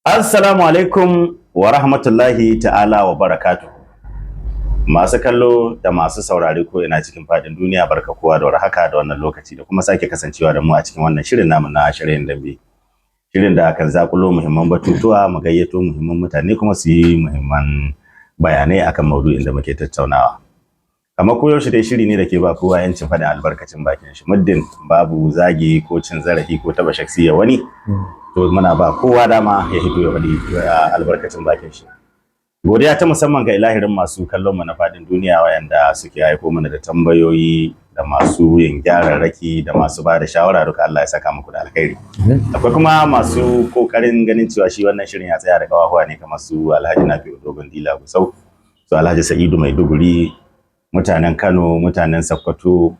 Assalamu alaikum wa rahmatullahi ta'ala wa barakatuh. Masu kallo da masu saurari ko ina cikin fadin duniya, barka kowa da warhaka da wannan lokaci da kuma sake kasancewa da mu a cikin wannan shirin namu na Shirin Dambe. Shirin da kan zakulo muhimman batutuwa, mu gayyato muhimman mutane kuma su yi muhimman bayanai akan maudu'in da muke tattaunawa. Kamar koyaushe dai shiri ne da ke ba kowa yancin faɗin albarkacin bakin shi, muddin babu zagi ko cin zarafi ko taba shaksiya wani. To muna ba kowa dama ya hito ya faɗi albarkacin bakin shi. Godiya ta musamman ga ilahirin masu kallon mu na faɗin duniya wayanda suke aiko mana da tambayoyi da masu yin gyararraki da masu ba da shawara, duka Allah ya saka muku da alkhairi. Akwai kuma masu kokarin ganin cewa shi wannan shirin ya tsaya da kawahuwa ne, kamar su Alhaji Nafi'u Dogon Dila Gusau, su Alhaji Sa'idu Maiduguri, mutanen Kano, mutanen Sokoto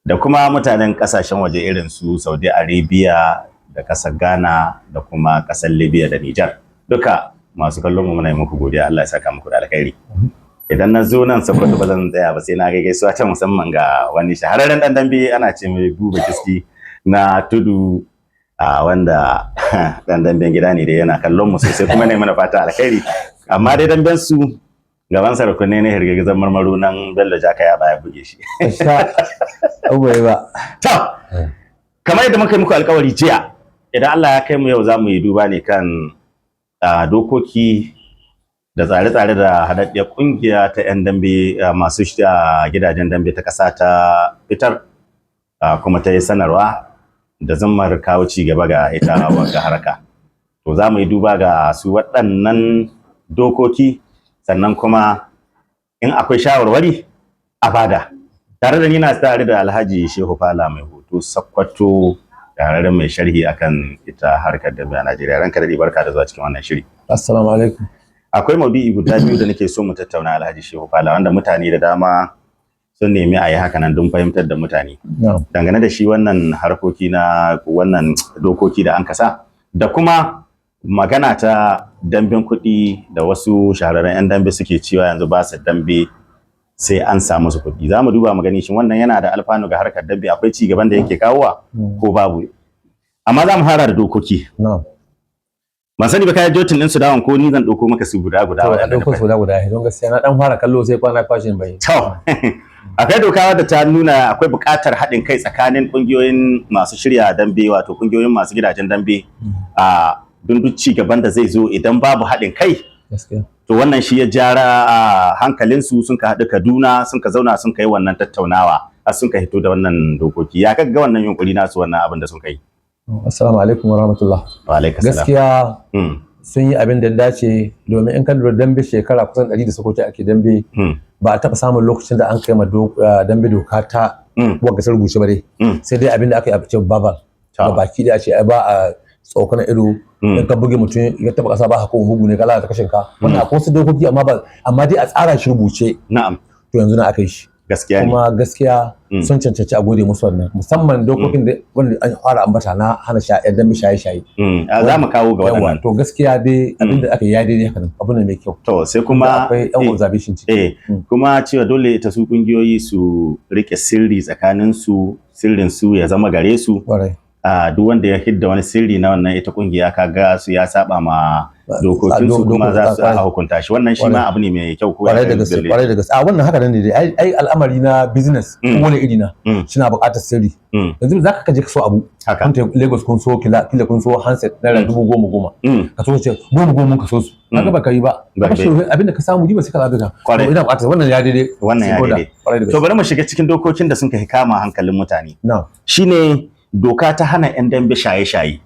da kuma mutanen kasashen waje irin su Saudi Arabia da ƙasar Ghana da kuma ƙasar Libya da Nijar. Duka masu kallon mu muna yi muku godiya, Allah ya saka muku da alkhairi. Idan na zo nan Sokoto ba zan tsaya ba sai na ga gaisuwa ta musamman ga wani shahararren dan dambe, ana ce mai Buba Kiski na Tudu, wanda dan damben gida ne da yana kallon mu sosai kuma ne mana fata alkhairi. Amma dai damben su gaban sarakunne ne hirgizan marmaro nan Bello Jaka ya baya buge shi. To, kamar yadda muka yi muku alkawari jiya, idan Allah ya kai mu yau za mu yi duba ne kan dokoki da tsare-tsare da haɗaɗɗiyar ƙungiya ta 'yan dambe masu gidajen dambe ta ƙasa ta fitar, kuma ta yi sanarwa da zammar kawo ci gaba ga ita wagga haraka. To za mu yi duba ga su waɗannan dokoki, sannan kuma in akwai shawarwari a bada. Tare da ni na tare da Alhaji Shehu Fala mai hoto Sakkwato, tararren mai sharhi akan ita harkar dambe a Najeriya. Ranka dade, barka da zuwa cikin wannan shiri. Assalamu alaikum. Akwai maudu'i guda biyu da nake so mu tattauna, Alhaji Shehu Fala, wanda mutane da dama sun nemi a yi haka nan don fahimtar da mutane. Dangane da shi wannan harkoki na wannan dokoki da an kasa, da kuma magana ta damben kuɗi da wasu shahararren 'yan dambe suke cewa yanzu ba su dambe sai an samu su kuɗi. Za mu duba mu gani shin wannan yana da alfanu ga harkar dambe, akwai ci gaban da yake kawowa ko babu. Amma za mu fara da dokoki. Ban sani ba kai jotin din su dawon ko ni zan dauko maka su guda wadanda dauko su guda don gaskiya na dan fara kallo sai kwana fashin bai. To akwai doka wadda ta nuna akwai buƙatar haɗin kai tsakanin ƙungiyoyin masu shirya dambe, wato ƙungiyoyin masu gidajen dambe, don duk ci gaban da zai zo idan babu haɗin kai. To wannan shi ya jara hankalinsu, sun ka haɗu Kaduna, sun ka zauna sun ka yi wannan tattaunawa, har sun ka hito da wannan dokoki. Ya kaga wannan yunkuri nasu, wannan abin da sun kai. Assalamu alaikum wa rahmatullah. Wa alaikum salam. Gaskiya sun yi abin da dace, domin in ka lura dambe shekara kusan 100 da suka wuce ake dambe, ba a taɓa samun lokacin da an kai ma dambe doka ta wagga rubuce ba dai. Sai dai abin da aka yi a cikin babal ga baki da ce ba a tsokanar ido, in ka buge mutum ya taɓa ƙasa ba hakon bugu ne ka lalata kashin ka. Wannan akwai wasu dokoki amma dai a tsara shi rubuce. Na'am. To yanzu na aka yi shi. Gaskiya ne. Kuma gaskiya sun cancanci a gode musu wannan, musamman dokokin da wanda an fara ambata na hana dambe shaye-shaye. Za mu kawo ga wannan. To gaskiya dai abinda aka yi ya daidai haka nan, abu ne mai kyau. To sai kuma akwai yan observation ciki. Kuma cewa dole ta su kungiyoyi su rike sirri tsakanin su, sirrin su ya zama gare su. Duk wanda ya hidda wani sirri na wannan ita kungiya, kaga su ya saba ma dokokin su, kuma za su hukunta shi. Wannan shi ma abu ne mai kyau. Kwarai da gaske. Wannan haka nan ne dai. Ai al'amari na business wani iri na suna buƙatar sirri. Yanzu za ka je ka so abu. Kan ta Lagos kun so kila kun so handset naira 10,000. Ka so ce 10,000 ka so su. Kaga ba ka yi ba. Abin da ka samu riba sai ka zabe ka. Ina buƙatar wannan ya daidai. Wannan ya daidai. To bari mu shiga cikin dokokin da sun kai kama hankalin mutane. Shine doka ta hana 'yan dambe shaye-shaye.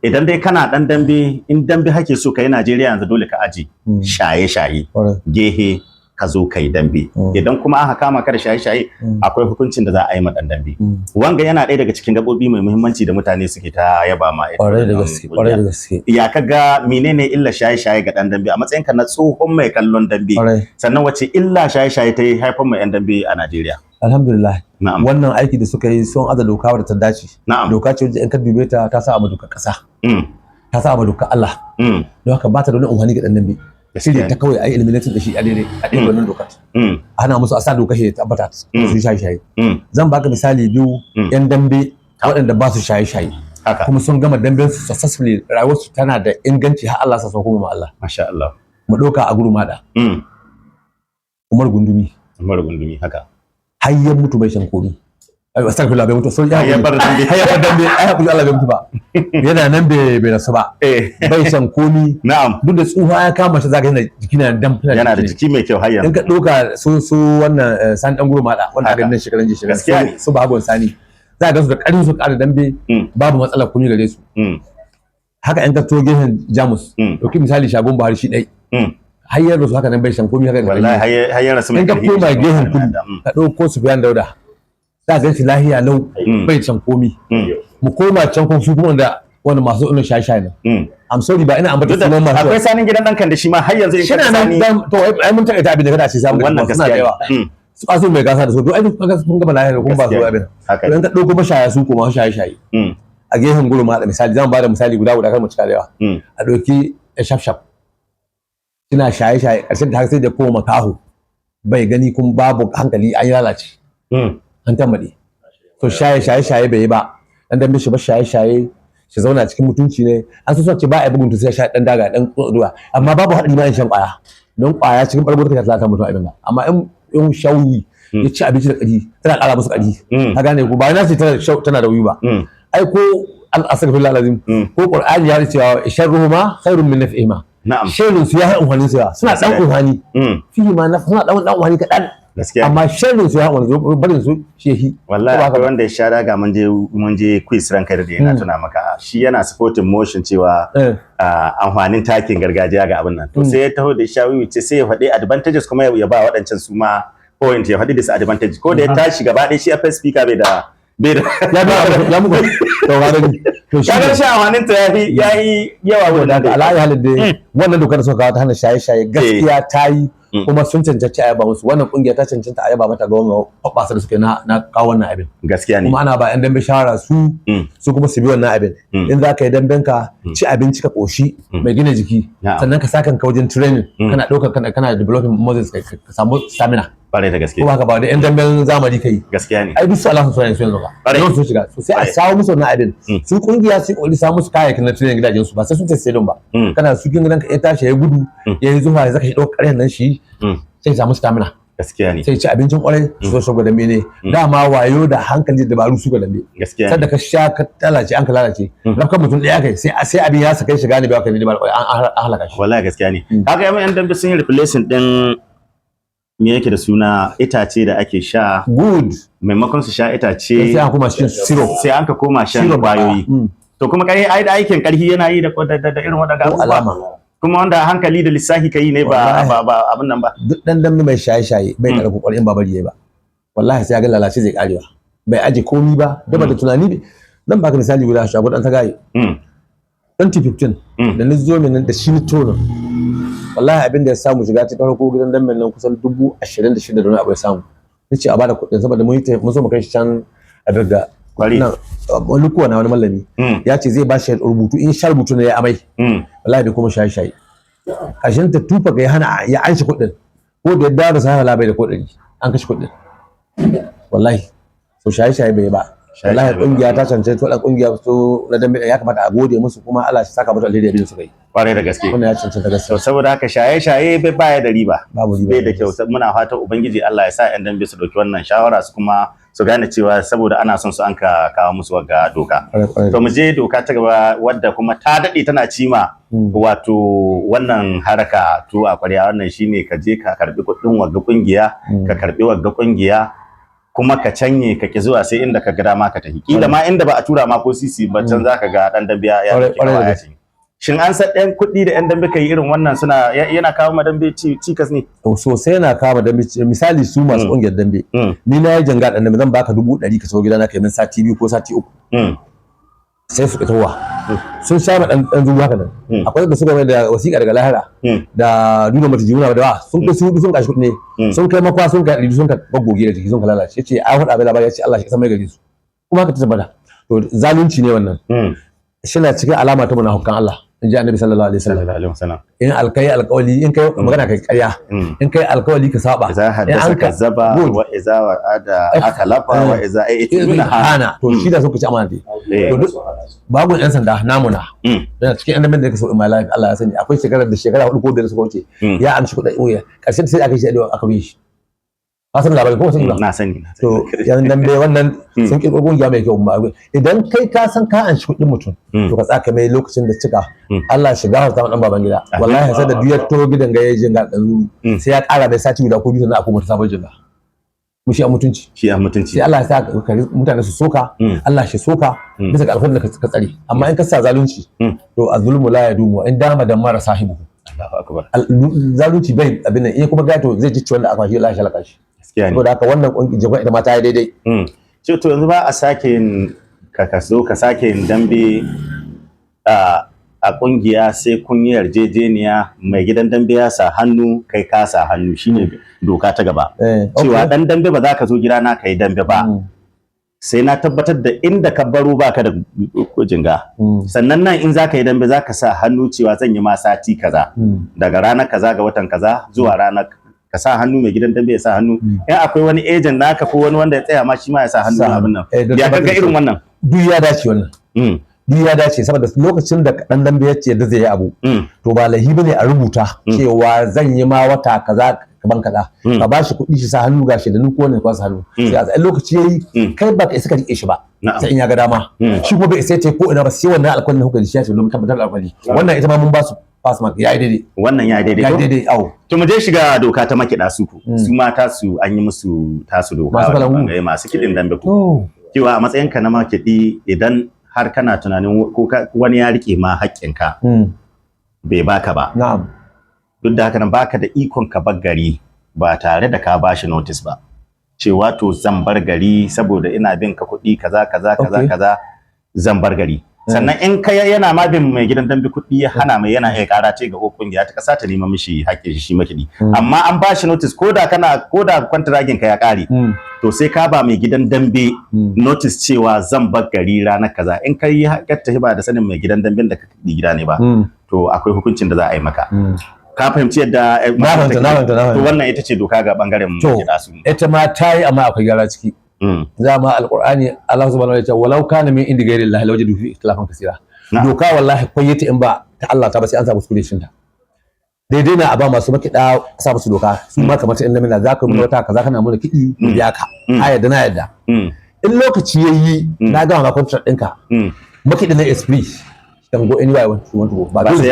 Idan dai kana dan dambe, in dambe hake so kai Najeriya yanzu dole ka aji shaye-shaye gehe ka zo kai dambe. Idan kuma aka kama ka da shaye-shaye, akwai hukuncin da za a yi ma dan dambe. Wanga yana ɗaya daga cikin gabobi mai muhimmanci da mutane suke ta yaba ma. Kwarai da gaske. Ya kaga menene illa shaye-shaye ga dan dambe a matsayinka na tsohon mai kallon dambe? Sannan wace illa shaye-shaye ta yi haifar ma 'yan dambe a Najeriya? Alhamdulillah. Wannan aiki da suka yi sun aza doka wadda ta dace. Doka ce wadda in ka dube ta sa a dokar ƙasa. Ta sa a dokar Allah. Don haka ba ta da wani amfani ga dan dambe. Shirya ta kawai a yi eliminating da shi a daidai wannan dokar. Ana musu a sa dokar shi ta tabbata su shaye-shaye. Zan baka misali biyu 'yan dambe waɗanda ba su shaye-shaye. kuma sun gama damben su successfully, rayuwar su tana da inganci har Allah sa sun koma ma Allah. Masha Allah. Mu ɗauka a Gurmada. Umar Gundumi haka. Har ya mutu bai shan komi. Astagfirullah, bai mutu, sun ya bar dambe. Ai hakuri, Allah bai mutu ba. Yana nan bai rasu ba. Bai shan komi. Na'am. Duk da tsufa ya kama shi zaka yana jiki na dam. Yana da jiki mai kyau har yanzu. In ka ɗauka su wannan Sani Dan Gurmada wanda aka nan shekaran jiya. Gaskiya ne. Su Bahagon Sani. Za ka ga su da ƙarfin su ƙara dambe babu matsalar komi gare su. Haka in ka to gehen Jamus. Ɗauki misali Shagon Buhari shi ɗai. Hayyar da su haka nan bai shan komi haka da wallahi hayyar su mai in ka koma gehen kudu ka ɗauko Sufyan Dauda za ka shi lahiya lau bai shan komi. Mu koma can kuma su kuma wanda masu ina shaye-shaye ne. I'm sorry ba ina ambata sunan masu. Akwai Sanin gidan ɗan kan da shi ma har yanzu in ka sani to ai mun takaita abin da kada ce samu wannan gaskiya su kaso mai gasa da su to ai sun gaba lahiya kuma ba su abin in ka ɗauko mashaya su kuma shaye-shaye a gehen Gurmada misali zan ba da misali guda kar mu cika da yawa a ɗauki shaf suna shaye-shaye ƙarshen da har sai da koma makaho bai gani kuma babu hankali an lalace an tambaɗe to shaye-shaye bai yi ba dan dambe shi ba shaye-shaye shi zauna cikin mutunci ne an so ce ba a bugun sai sha dan daga dan ruwa amma babu haɗari ma in shan ƙwaya don ƙwaya cikin ɓargo take talata mutum abin ba amma in shauyi ya ci abinci da ƙari tana ƙara musu ƙari ka gane ko ba na ce tana da wuyi ba ai ko al-asrafil lazim ko qur'ani ya ce cewa sharruhuma khairun min naf'ihima na'am sharrin su ya haɗa umhani su suna dan umhani fihi ma suna dan umhani kaɗan gaskiya amma sharrin su ya haɗa barin su shehi wallahi akwai wanda ya sha daga mun je quiz ranka da yana tuna maka shi yana supporting motion cewa amfanin takin gargajiya ga abin nan to sai ya taho da shawiwi ce sai ya faɗi advantages kuma ya ba waɗancan su ma point ya faɗi disadvantage ko da ya tashi gaba ɗaya shi a first speaker bai da ya muku to ga ni to shi ga shi amanin ta yayi yawa da alayi halin da wannan dokar da suka kawo ta hana shaye-shaye gaskiya ta yi kuma sun cancanci a yaba musu wannan kungiya ta cancanta a yaba mata ga wannan hoɓɓasa da suke na kawo wannan abin gaskiya ne kuma ana ba yan dambe shawara su kuma su bi wannan abin in za ka yi damben ka ci abinci ka koshi mai gina jiki sannan ka sakan ka wajen training kana ɗaukar kana developing muscles ka samu stamina bare da gaske ko haka ba da yan damben zamani kai gaskiya ne ai duk su Allah su yanzu ba yau su shiga so sai a samu musu wannan abin su kungiya su koli samu musu kayayyakin na training gidajen su ba sai sun tafi stadium ba kana su kin gidanka ya tashi ya gudu ya yi zuwa ya zaka shi ɗaukar ƙaryan nan shi sai samu stamina gaskiya ne sai ci abincin kwarai su so dambe ne dama wayo da hankali da dabaru su ga dambe gaskiya sai da ka sha ka lalace an ka lalace rafkan mutum ɗaya kai sai abin ya saka shi gane ba ka ne da an halaka shi wallahi gaskiya ne kaga yan dambe sun yi replacing din me yake da suna itace da ake sha good maimakon su sha itace sai an koma shan syrup sai an ka koma shan kwayoyi to kuma kai ai da aikin karhi yana yi da irin waɗanda alama kuma wanda hankali da lissafi kai ne ba abin nan ba duk dan dambe mai shaye-shaye bai karɓi ƙwarin ba bari yayi ba wallahi sai ya ga lalace zai karewa bai aje komi ba daba da tunani zan baka misali guda shago dan ta gaye 2015 da ni zo min da shi ni tono wallahi abin da ya samu shiga cikin farko gidan damben nan kusan 26,000 da wani abu ya samu nace a bada kuɗin saboda mun so mu kai shi can a daga kwari wani kuwa na wani mallami ya ce zai ba shi rubutu in sha rubutu ne ya amai wallahi bai kuma shaye-shaye ƙarshen ta tufa ga ya hana ya an shi kuɗin ko da ya dawo da sa labai da kuɗin an kashe kuɗin wallahi so shaye-shaye bai ba wallahi kungiya ta cancanta to kungiya so na dambe ya kamata a gode musu kuma Allah shi saka musu alheri abin su kai kwarai da gaske wannan ya cancanta gaskiya saboda haka shaye-shaye bai baya da riba babu riba bai da kyau muna fatan ubangiji Allah ya sa yan dambe su dauki wannan shawara su kuma su gane cewa saboda ana son su an ka kawo musu wagga doka to mu je doka ta gaba wadda kuma ta dade tana cima wato wannan haraka to a kwarya wannan shine ka je ka karbi kuɗin wagga kungiya ka karbi wagga kungiya kuma ka canye ka ki zuwa sai inda ka ga dama ka tafi kila ma inda ba a tura ma ko sisi ba can zaka ga dan dambe ya ce shin an san ɗan kuɗi da ɗan dambe kai irin wannan suna yana kawo ma dambe cikas ne sosai yana kawo ma dambe misali su masu ƙungiyar dambe ni na yi janga ɗan dambe zan baka 100 ka sau gidana kai min sati 2 ko sati 3 sai su fitowa sun sha ma ɗan zuwa haka nan akwai da suka mai da wasiƙa daga lahira da nuna mata juna da wa sun kai su sun kashi kuɗi ne sun kai makwa sun kai sun ka baggoge da jiki sun ka lalace yace ai faɗa bai labari yace Allah shi san mai gari su kuma haka ta tabbata to zalunci ne wannan shi na cikin alama ta munafukan Allah in ji annabi sallallahu alaihi wasallam in alkai alƙawali in kai magana kai ƙarya in kai alƙawali ka saba idza haddasa kazzaba wa idza wa'ada akhlafa wa idza aituna hana to shi da suka ci amana to duk babu yan sanda namuna dan cikin annabi da yake so in my life Allah ya sani akwai shekara 4 ko 5 suka wuce ya amshi kuɗin uya ƙarshen sai aka yi shi aka bi shi ka san labarin ko sai na sani to yan dambe wannan sun kirkiro kungiya mai kyau idan kai ka san ka an shi kuɗin mutum to ka tsaka mai lokacin da cika Allah shiga wa zaman dan baban gida wallahi sai da duyar to gidan ga yayin jinga dan sai ya ƙara mai sati guda ko biyu sannan akwai sabon jinga mu shi a mutunci sai Allah ya sa mutane su soka Allah shi soka bisa ga alkhairin da ka tsare amma in ka sa zalunci to azulmu la yadumu in dama da mara sahibu Allahu akbar zalunci bai abin nan in kuma ga to zai ji wanda aka shi Allah ya shalaka shi saboda haka wannan kungiyar ita ma ta yi daidai ce to yanzu ba a sake yin ka sake yin dambe a kungiya sai kun yi yarjejeniya mai gidan dambe ya sa hannu kai ka sa hannu shine doka ta gaba cewa dan dambe ba za ka zo gida na kai dambe ba sai na tabbatar da inda ka baro baka da jinga sannan nan in za ka yi dambe za ka sa hannu cewa zan yi ma sati kaza daga ranar kaza ga watan kaza zuwa ranar ka sa hannu mai gidan dambe ya sa hannu in akwai wani agent naka ko wani wanda ya tsaya ma shi ma ya sa hannu abin nan ya kaga irin wannan duk ya dace wannan duk ya dace saboda lokacin da dan dambe ya ce da zai yi abu to ba lahi bane a rubuta cewa zan yi ma wata kaza kaban kaza ka ba shi kuɗi shi sa hannu gashi da nuko ne kwa sa hannu sai a lokaci yayi kai ba ka isa ka rike shi ba sai in ya ga dama shi kuma bai isa ta ko ina ba sai wannan alƙawarin da kuka da shi ya ce don tabbatar da alƙawari wannan ita ma mun ba su pass mark ya yi daidai wannan ya yi daidai ya yi daidai au to mu je shiga doka ta makiɗa su mata su an yi musu tasu doka masu kiɗin dambe ku cewa a matsayinka na makiɗi idan har kana tunanin ko wani ya rike ma haƙƙinka bai baka ba na'am duk da haka nan baka da ikon ka bar gari ba tare da ka bashi notice ba cewa to zan bar gari saboda ina bin ka kuɗi kaza zan bar gari sannan in kai yana ma bin mai gidan dambe kuɗi ya hana mai yana iya ƙara ce ga kungiya ta ƙasa ta nema mishi haƙƙin shi makiɗi amma an ba shi notice ko da kwantiragin ka ya ƙare to sai ka ba mai gidan dambe notice cewa zan bar gari ranar kaza in kai tafi ba da sanin mai gidan damben da ka gida ne ba to akwai hukuncin da za a yi maka ka fahimci yadda to wannan ita ce doka ga bangaren makiɗa su ita ma ta yi amma akwai gyara ciki zama alqur'ani Allah subhanahu wa ta'ala walau kana min indi ghairi Allah lawajadu fi ikhtilafan kaseera doka wallahi koyeta in ba ta Allah ta ba sai an samu kuskure shin ta daidai na a ba masu makida sa musu doka su ma kamar ta inda mina zaka mun wata kaza kana mun kidi mu biya ka a yadda na yadda in lokaci yayi na ga ma contract ɗinka makidi na esprit can go anywhere want to go ba sai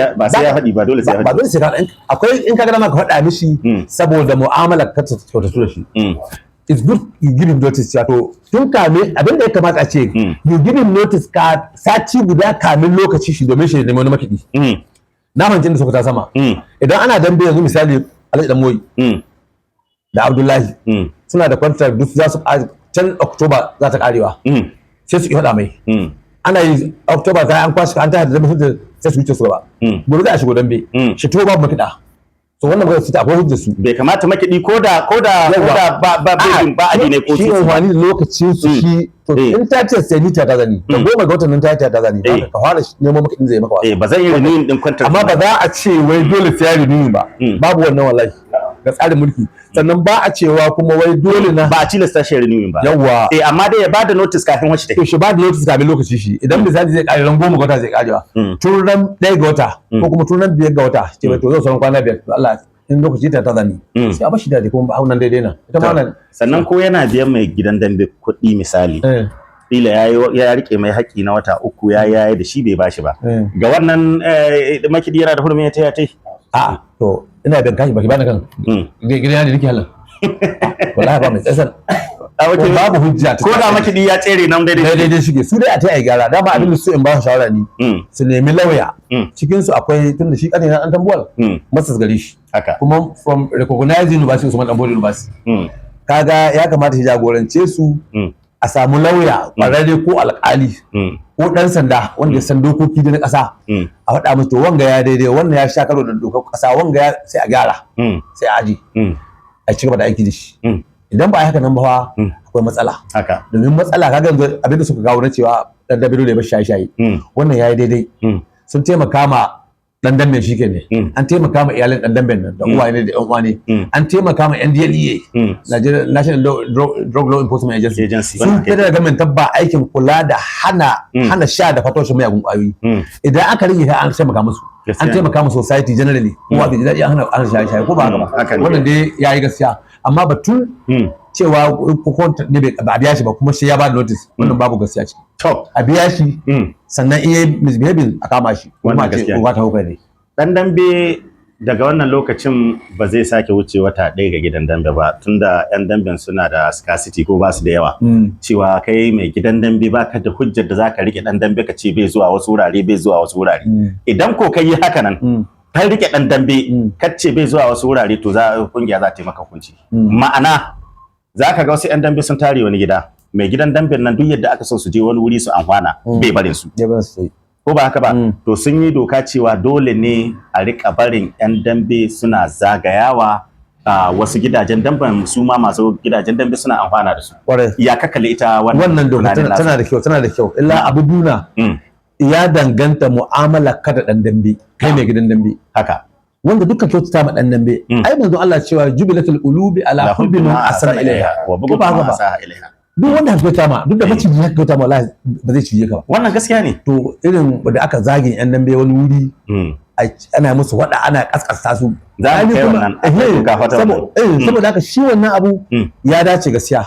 ya faɗi ba dole sai ya faɗi ba dole sai ka akwai in ka ga ma ka faɗa mishi saboda mu'amalar ka ta kyautatu da shi it's good you give him notice to tun kame abin da ya kamata a ce you give him notice ka sati guda kamin lokaci shi domin shi ne wani makidi na manjin da suka ta sama idan ana dambe yanzu misali Alhaji Dan Moyi da Abdullahi suna da contract duk za su can October za ta karewa sai su faɗa mai ana yi October ta an kwashi an ta da dambe sai su wuce su gaba gobe za a shigo dambe shi to babu makida to wannan ba su ta akwai hujjar su bai kamata makidi ko da ba a ne ko shi wani lokacin su shi to in ta ce sai ni ta zani da goma ga watan nan ta zani ka fara nemo makidin zai maka ba zan yi renewing din contract amma ba za a ce wai dole sai ya renewing ba babu wannan wallahi ga tsarin mulki sannan ba a cewa kuma wai dole na ba a tilasta shi renewing ba yawa amma dai ya bada notice kafin wacce take to shi ba da notice kafin lokaci shi idan misali zai kare ran 10 ga wata zai karewa tun ran 1 ga wata ko kuma tun ran 5 ga wata ce to zan sauran kwana 5 to Allah in lokaci ta zani sai a bashi da kuma ba haunan daidai na ita ma nan sannan ko yana biyan mai gidan dambe kuɗi misali kila ya rike mai haƙi na wata 3 yayi da shi bai bashi ba ga wannan makidi yana da hurumin ya tai a'a to ina bin kashi baki bani kan gidan da nake halin wallahi ba mai tsasan babu hujja ko da makidi ya tsere nan daidai shige su dai a tai ai gara dama abin da su in ba su shawara ni su nemi lauya cikin su akwai tunda shi kane na dan tambuwal masas gari shi haka kuma from recognized university Usman Dan Bodi University kaga ya kamata shi jagorance su a samu lauya kwararre ko alƙali ko dan sanda wanda ya san dokoki da na ƙasa a faɗa musu to wanga ya daidai wannan ya sha karo da dokar ƙasa wanga ya sai a gyara sai a aji a ci gaba da aiki da shi idan ba a haka nan ba akwai matsala haka domin matsala kaga yanzu abin da suka kawo na cewa dan dabiro da ya bar shaye-shaye wannan yayi daidai sun taimaka ma dan damben shi ne an taimaka ma iyalin dan damben nan da uwaye ne da yan uwa ne an taimaka ma NDLEA National Drug Law Enforcement Agency sun federal government tabba aikin kula da hana sha da fatoshin mayagun kwayoyi idan aka rige an taimaka musu an taimaka musu society generally kowa bai daɗi an hana shaye ko ba haka ba wannan dai yayi gaskiya amma batun cewa ko ne ba a biya shi ba kuma shi ya ba da notice wannan babu gaskiya ciki a biya shi sannan iya misbehaving a kama shi kuma ce uwa ta hukari dan dambe daga wannan lokacin ba zai sake wuce wata ɗaya ga gidan dambe ba tunda yan damben suna da scarcity ko ba su da yawa cewa kai mai gidan dambe baka da hujjar da zaka rike dan dambe ka ce bai zuwa wasu wurare idan ko kai yi haka nan kai rike dan dambe ka ce bai zuwa wasu wurare to kungiya za ta yi maka hukunci ma'ana zaka ga wasu yan dambe sun tare wani gida mai gidan damben nan duk yadda aka so su je wani wuri su amfana bai barin su ko ba haka ba to sun yi doka cewa dole ne a rika barin yan dambe suna zagayawa wasu gidajen damben su ma masu gidajen dambe suna amfana da su ya kakale ita wannan doka tana da kyau illa abu duna ya danganta mu'amala kada dan dambe kai mai gidan dambe haka wanda dukkan kyautata ma dan dambe ai manzo Allah cewa jubilatul qulubi ala hubbi man asana ilaiha wa bughd man asaa ilaiha duk wanda ka kyauta ma duk da maciji ya kyauta ma wallahi ba zai cije ka ba wannan gaskiya ne to irin da aka zage yan dambe wani wuri ana musu wada ana kaskasta su za mu kai wannan saboda haka shi wannan abu ya dace gaskiya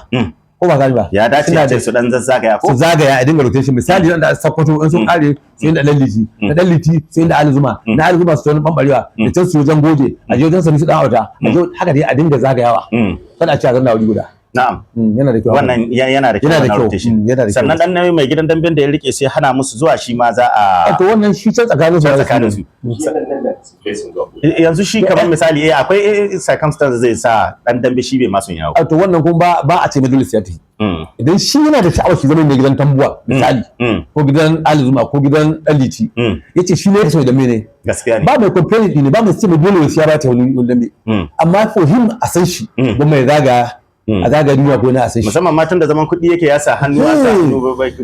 ko ba gani ba ya dace a ce su dan zazzagaya ko su zagaya a dinga rotation misali nan da sakkwato in sun kare sai da lalliti da lalliti sai da alizuma na alizuma su wani bambarewa da can su wajen goje a je wajen sami su dan auta a je haka dai a dinga zagayawa kada a ci a zanna wuri guda na'am yana da kyau wannan yana da kyau sannan dan nayi mai gidan damben da ya rike sai hana musu zuwa shi ma za a to wannan shi can tsakanin su yanzu shi kamar misali akwai circumstances zai sa dan dambe shi bai masu yawo to wannan kuma ba a ce na dole sai ta idan shi yana da sha'awar shi zama mai gidan tambuwa misali ko gidan alizuma ko gidan daliti yace shi ne ya so da mene gaskiya ne ba mai complaint ne ba mai ce mai dole sai ya ba ta wani dambe amma for him a san shi ba mai zaga a zaga duniya ko na a san shi musamman matan da zaman kuɗi yake ya sa hannu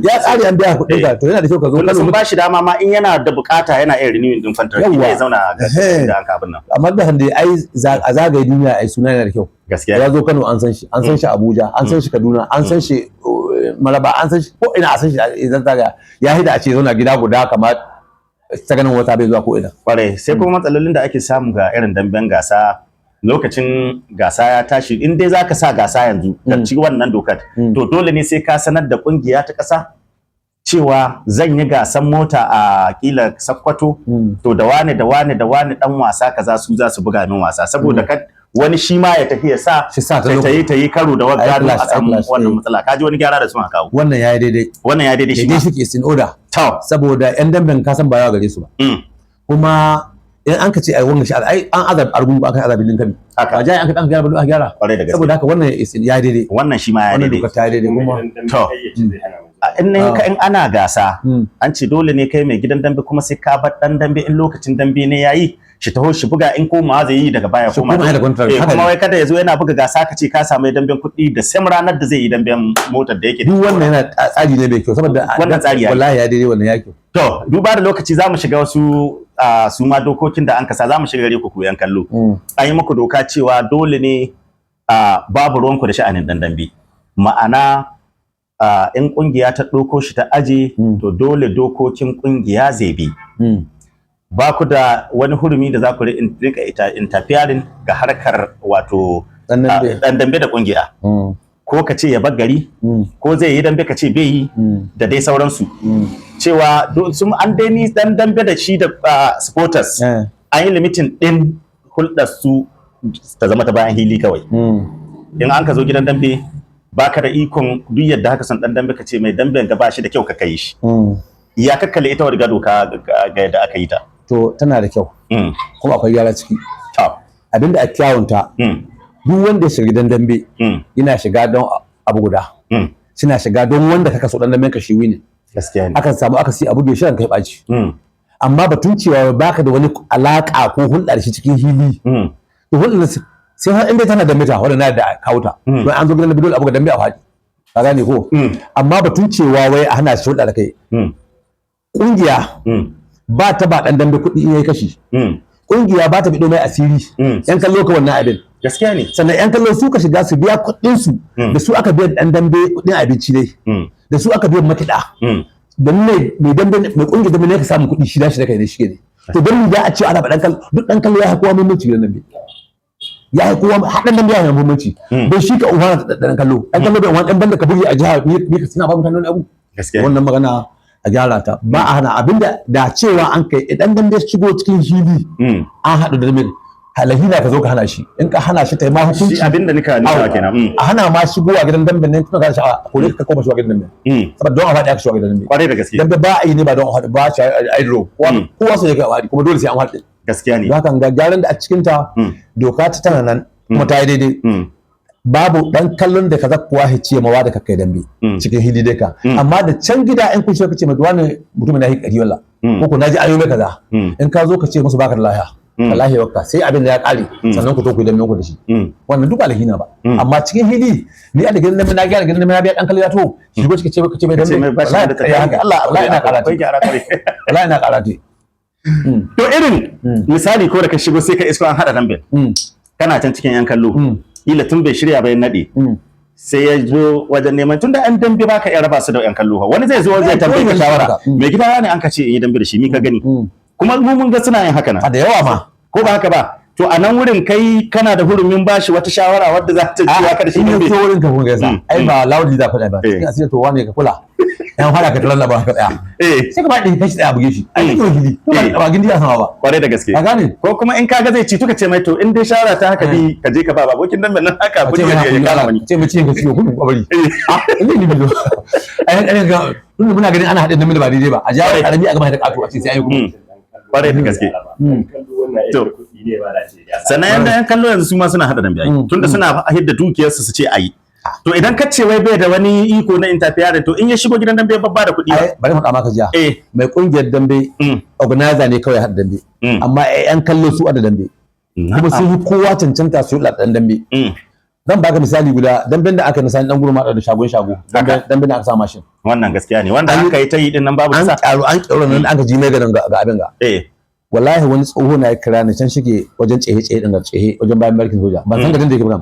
ya tsari an biya kuɗi ka to yana da kyau ka zo Kano sun ba shi dama ma in yana da bukata yana iya renewing din fantar ya zauna da an kabin nan amma da hande ai a zagaye duniya ai suna yana da kyau gaskiya ya zo Kano an san shi Abuja an san shi Kaduna an san shi Malaba an san shi ko ina a san shi idan zaga ya hida a ce zauna gida guda kamar ta ganin wata bai zuwa ko ina kwarai sai kuma matsalolin da ake samu ga irin damben gasa lokacin gasa ya tashi in dai zaka sa gasa yanzu da ci wannan dokar to dole ne sai ka sanar da kungiya ta ƙasa cewa zan yi gasan mota a kila Sakkwato to da wane dan wasa kaza su za su buga min wasa saboda wani shi ma ya tafi ya sa ta yi karo da wagga a samu wannan matsala kaji wani gyara da sun kawo wannan yayi daidai shi ne shi in order saboda yan damben ka san ba yawa gare su ba kuma in an ka ce ai wannan shi ai an azab argungu aka azabin din kabi ba jai an ka dan gyara ba a gyara saboda haka wannan ya daidai wannan shi ma ya daidai wannan ta daidai kuma to in ana gasa an ce dole ne kai mai gidan dambe kuma sai ka bar dan dambe in lokacin dambe ne yayi shi taho shi buga in komawa zai yi daga baya kuma kuma wai kada ya zo yana buga gasa ka ce ka samu damben kuɗi da sam ranar da zai yi damben motar da yake duk wannan yana tsari ne mai kyau saboda wannan tsari wallahi ya daidai wannan ya kyau to duba da lokaci zamu shiga wasu su ma dokokin da an kasa zamu shiga gare ku yan kallo an yi muku doka cewa dole ne babu ruwanku da sha'anin dan dambe ma'ana in kungiya ta ɗauko shi ta aje to dole dokokin kungiya zai bi ba ku da wani hurumi da za ku rika interfering ga harkar wato dan dambe da kungiya ko ka ce ya bar gari ko zai yi dambe ka ce bai yi da dai sauransu cewa sun an dai ni dan dambe da shi da supporters an yi limitin din hulɗar su ta zama ta bayan hili kawai in an ka zo gidan dambe baka da ikon duk yadda haka son dan dambe ka ce mai damben ga bashi da kyau ka kai shi ya kakkale ita wadda doka ga yadda aka yi ta to tana da kyau kuma akwai gyara ciki abinda a kyawunta duk wanda ya shiga gidan dambe yana shiga don abu guda suna shiga don wanda kaka so dan damben ka shi wini gaskiya ne akan samu akasi abu da shirin kai baci amma batun cewa baka da wani alaka ko hulɗa da shi cikin hili to hulɗa sai har inda tana da mita wanda na da kawuta don an zo gidan dambe dole abu ga dambe a faɗi ka gane ko amma batun cewa wai a hana shi hulɗa da kai kungiya ba ta ba dan dambe kuɗi in yayi kashi kungiya ba ta bido mai asiri yan kallo ka wannan abin gaskiya ne. sannan yan kallo su ka shiga su biya kuɗin su da su aka biya dan dambe kuɗin abinci ne da su aka biya makiɗa da mai dambe mai kungiya dambe ne ka samu kuɗi shi da kai ne shi ne to don da a ce ana ba dan kallo duk dan kallo ya hakuwa muhimmanci gidan dambe ya hakuwa haɗin dambe ya muhimmanci don shi ka umara da dan kallo da wani dan banda ka buge a jiha ne ka suna ba mutane abu gaskiya wannan magana a gyara ta ba a hana abinda da cewa an kai idan dambe shigo cikin hili an haɗu da dambe halahina ka zo ka hana shi in ka hana shi ta yi ma hukunci shi abinda nika nuna kenan a hana ma shigowa gidan dambe ne kuma ka sha'awa ko ne ka koma shigowa gidan dambe saboda don a faɗi aka shigowa gidan dambe kwarai da gaske dambe ba a yi ne ba don a faɗi ba shi a yi dro kowa sai ya ga faɗi kuma dole sai an faɗi gaskiya ne haka ga gyaran da a cikin ta doka ta tana nan kuma ta yi daidai babu dan kallon da ka zakkuwa hice mawa da kakai dambe cikin hili dai ka amma da can gida in kun shi kace mai wani mutumin na hikari walla ko ko naji ayo mai kaza in ka zo ka ce musu baka da lahiya wallahi wakka sai abin da ya kare sannan ku to ku dambe ku da shi wannan duk alhina ba amma cikin hili ni a da gidan dambe na gyara gidan dambe na biya dan kallon ya to shi go kace mai dambe wallahi ina karatu wallahi ina karatu to irin misali ko da ka shigo sai ka isko an hada dambe kana can cikin yan kallo kila tun bai shirya bayan nade sai ya zo wajen neman tunda an dambe baka iya raba su da yan kallo wani zai zo zai tambaye ka shawara mai gida ne an ka ce in yi dambe da shi ni ka gani kuma mun ga suna yin haka nan da yawa ma ko ba haka ba to a nan wurin kai kana da hurumin bashi wata shawara wadda za ta ciwa ka da shi dambe in wurin ka kun gaisa ai ba loudly za ka da ba cikin asiri to wane ka kula yan fara ka tarar ba ka tsaya sai ka ba ɗin kashi tsaya buge shi ai kiro gidi ba gindi ya sama ba kwarai da gaske ka gane ko kuma in kaga zai ci tuka ce mai to in dai shawara ta haka bi ka je ka ba abokin dan nan haka kun ya kala mani ce mu ci ka ciwo kun kwabari ne bido ai ga tunda muna ganin ana haɗin nan da ba daidai ba a jawo karami a gaba da kato a ce sai ayi kuma kwarai da gaske to sannan yan kallo yanzu su ma suna hada dambe tunda suna hidda dukiyarsu su ce ayi to idan ka ce wai bai da wani iko na interfere to in ya shigo gidan dambe babba da kuɗi ba bari mu maka jiya mai kungiyar dambe organizer ne kawai har dambe amma yan kallo su da dambe kuma sun yi kowa cancanta su yi dan dambe zan baka misali guda damben da aka misali dan gurma da shago damben da aka sa mashin wannan gaskiya ne wanda aka yi ta yi din nan babu kasa an kyaro nan aka ji mai ga abin ga wallahi wani tsoho na ya kira ni can shige wajen tsehe din ga tsehe wajen bayan barkin soja ban san gadin da yake ba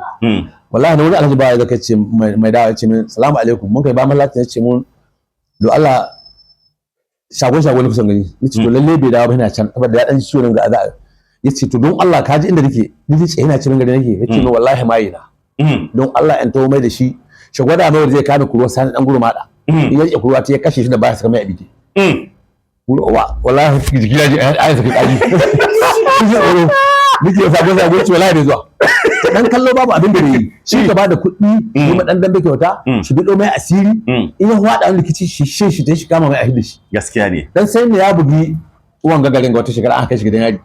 wallahi na wani alhaji ba ya ce mai dawa ya ce min salamu alaikum mun kai ba mallaka ya ce mun do Allah shago ne kusan gani yace to lalle bai dawo ba yana can saboda ya dan ciwo nan ga azaa yace to don Allah ka ji inda nake ni ce ina cikin gari nake yace min wallahi mai na don Allah in tawo mai da shi gwada mai zai kame kuruwa sani dan gurma da ya rike kuruwa ta ya kashe shi da ba sa mai abiti wallahi jiki ya ji ai saki kaji nake sabo ce wallahi bai zuwa dan kallo babu abin da yi shi ka bada kuɗi kuma dan dambe kyauta shi bido mai asiri in ya hada likici shi ta shi kama mai ahidi shi gaskiya ne dan sai ne ya bugi uwan gagarin ga wata shekara aka kai shi gidan yari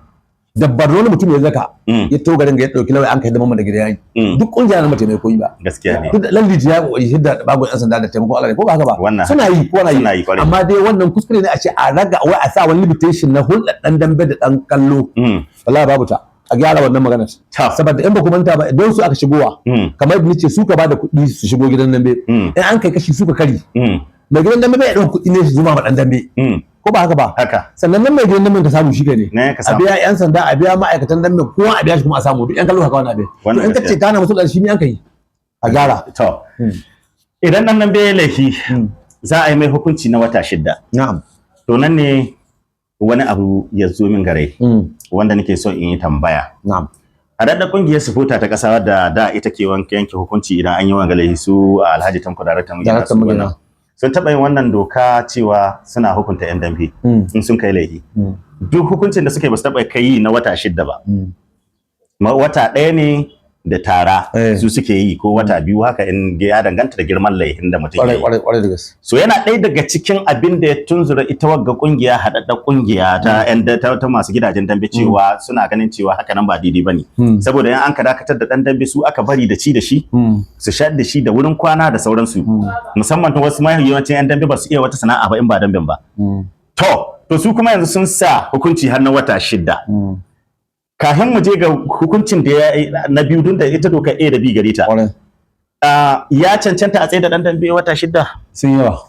dabbar wani mutum ya zaka ya to garin ga ya dauki lawai an kai da mamman da gidan yari duk kungiya na mutum mai koyi ba gaskiya ne duk lalliji ya kokari hidda babu yan sanda da taimako Allah ne ko ba haka ba suna yi ko na yi amma dai wannan kuskure ne a ce a raga wai a sa wani limitation na hulɗar dan dambe da dan kallo wallahi babu ta a gyara wannan maganar saboda in ba ku manta ba don su aka shigowa kamar da nace su ka bada kuɗi su shigo gidan dambe in an kai kashi su ka kari mai gidan dambe bai ɗauka kuɗi ne su zuma ma dan dambe ko ba haka ba sannan nan mai gidan dambe ka samu shi ne a biya yan sanda a biya ma'aikatan dambe kowa a biya shi kuma a samu duk yan kallo haka wani abin in ka ce kana musu da shi ne an kai a gyara idan dan dambe ya laifi za a yi mai hukunci na wata 6 na'am to nan ne wani abu ya zo min gare wanda nake so in yi tambaya. Na'am. A dadda kungiyar Sufota ta kasa wadda da ita ke yanke hukunci idan an yi wanga laifi su Alhaji Tanko Daraktan Magana. Sun taɓa yin wannan doka cewa suna hukunta 'yan dambe in sun kai laifi. Duk hukuncin da suka yi ba su taɓa kai na wata 6 ba. Wata 1 ne da tara su suke yi ko wata 2 haka in ya danganta da girman laifin da mutum ya yi. Kwarai da gaske. So yana ɗaya daga cikin abin da ya tunzura ita wagga kungiya haɗaɗɗar kungiya ta masu gidajen dambe cewa suna ganin cewa haka nan ba daidai bane. Saboda yan an ka dakatar da ɗan dambe su aka bari da ci da shi su sha da shi da wurin kwana da sauransu. Musamman ta wasu yawancin yan dambe ba su iya wata sana'a ba in ba damben ba. To su kuma yanzu sun sa hukunci har na wata 6. Kafin mu je ga hukuncin da ya na biyu dun da ita doka A da B gare ta. Ya cancanta a tsaye da dan dambe wata 6? Sun yawa.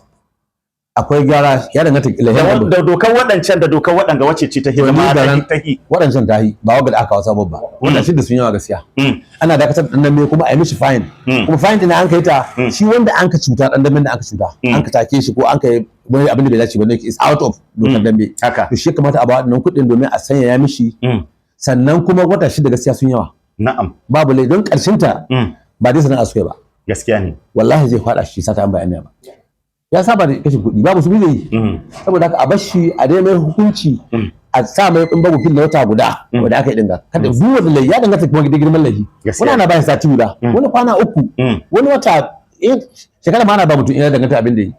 akwai gyara ya danganta ilahin da dokar waɗancan da dokar waɗanga wacce ce ta hidima ta hi waɗancan ta hi ba wanda aka wasa babba wanda shi da sun yawa gaskiya ana dakatar da dan kuma a yi mishi fine kuma fine din an kai ta shi wanda an ka cuta dan dambe da aka cuta an ka take shi ko an ka wani abin da bai dace ba ne is out of dokar dambe to shi kamata a ba waɗannan kuɗin domin a sanya ya mishi sannan kuma wata shida gaskiya sun yawa na'am babu lai don ƙarshen ta ba dai sana'a su kai ba gaskiya ne wallahi zai faɗa shi sata an bayani ba ya saba da kashe kuɗi babu su zai yi saboda haka a bar shi a dai mai hukunci a sa mai ɗin babu fil na wata guda wanda aka yi dinga kada duk wanda lai ya danganta kuma gidan girman laifi wani ana bayan sati guda wani kwana uku wani wata shekara ma ana ba mutum ya danganta abin da yi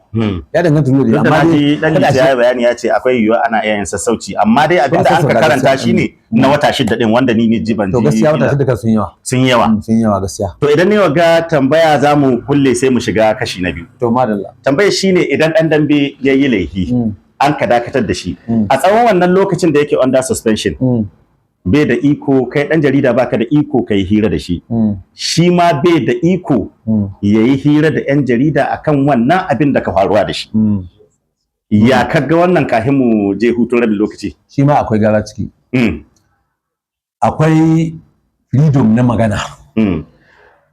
ya danganta ruwa da amma dai dan ya yi bayani ya ce akwai yiwuwa ana iya yin sassauci amma dai abin da aka karanta shine na wata shida din wanda ni ji ban ji to gaskiya wata shida kan sun yawa gaskiya to idan ne ga tambaya zamu kulle sai mu shiga kashi na biyu to madalla tambayar shine idan dan dambe yayi laifi an ka dakatar da shi a tsawon wannan lokacin da yake under suspension bai da iko kai dan jarida baka da iko kai hira da shi shi ma bai da iko yayi hira da yan jarida akan wannan abin da ka faruwa da shi ya kaga wannan kahin mu je hutun rabin lokaci shi ma akwai gara ciki akwai freedom na magana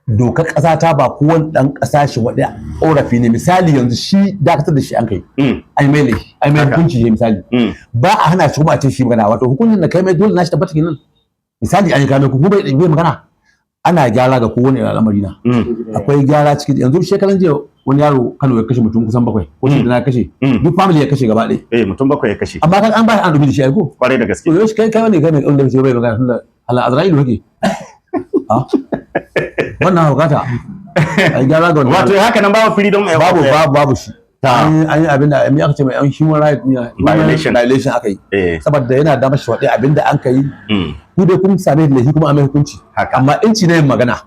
dokar ƙasa ta ba kowane ɗan ƙasa shi waɗa ƙorafi ne misali yanzu shi dakatar da shi an kai ai mai laifi ai mai hukunci shi misali ba a hana shi kuma a ce shi magana wato hukuncin da kai mai dole na shi tabbata kenan misali an yi kame ku bai ɗin magana ana gyara ga kowane al'amari na akwai gyara cikin yanzu shekaran jiya wani yaro Kano ya kashe mutum kusan 7 ko shi na kashe duk family ya kashe gaba ɗaya mutum 7 ya kashe amma kan an ba an dubi da shi ai ko kwarai da gaske to yau kai wani kai mai ɗan da bai magana tunda Allah Azra'ilu hake wannan hukata ai gyara ga wato haka nan babu freedom babu shi an yi abin da aka ce mai human right violation aka yi saboda yana da mashi waɗe abin da an ka yi ku dai kun same da laifi kuma an mai hukunci amma inci na yin magana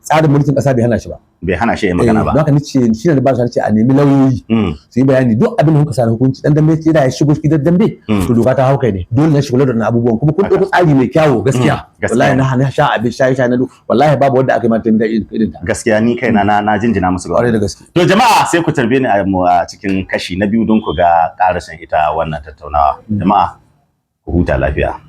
tsarin mulkin ƙasa bai hana shi ba bai hana shi yin magana ba don haka nace shi ne da ba shi ce a nemi lauyoyi su yi bayani duk abin da kuka sa hukunci dan dambe ce da ya shigo cikin dambe to doka ta hauka ne dole na shigo da wannan abubuwan kuma kun ɗauki tsari mai kyawu gaskiya wallahi na sha abin shayi na duk wallahi babu wanda aka yi mata da irin ta gaskiya ni kaina na jinjina musu gaba da gaske to jama'a sai ku tarbe ni a cikin kashi na biyu don ku ga ƙarashin ita wannan tattaunawa jama'a ku huta lafiya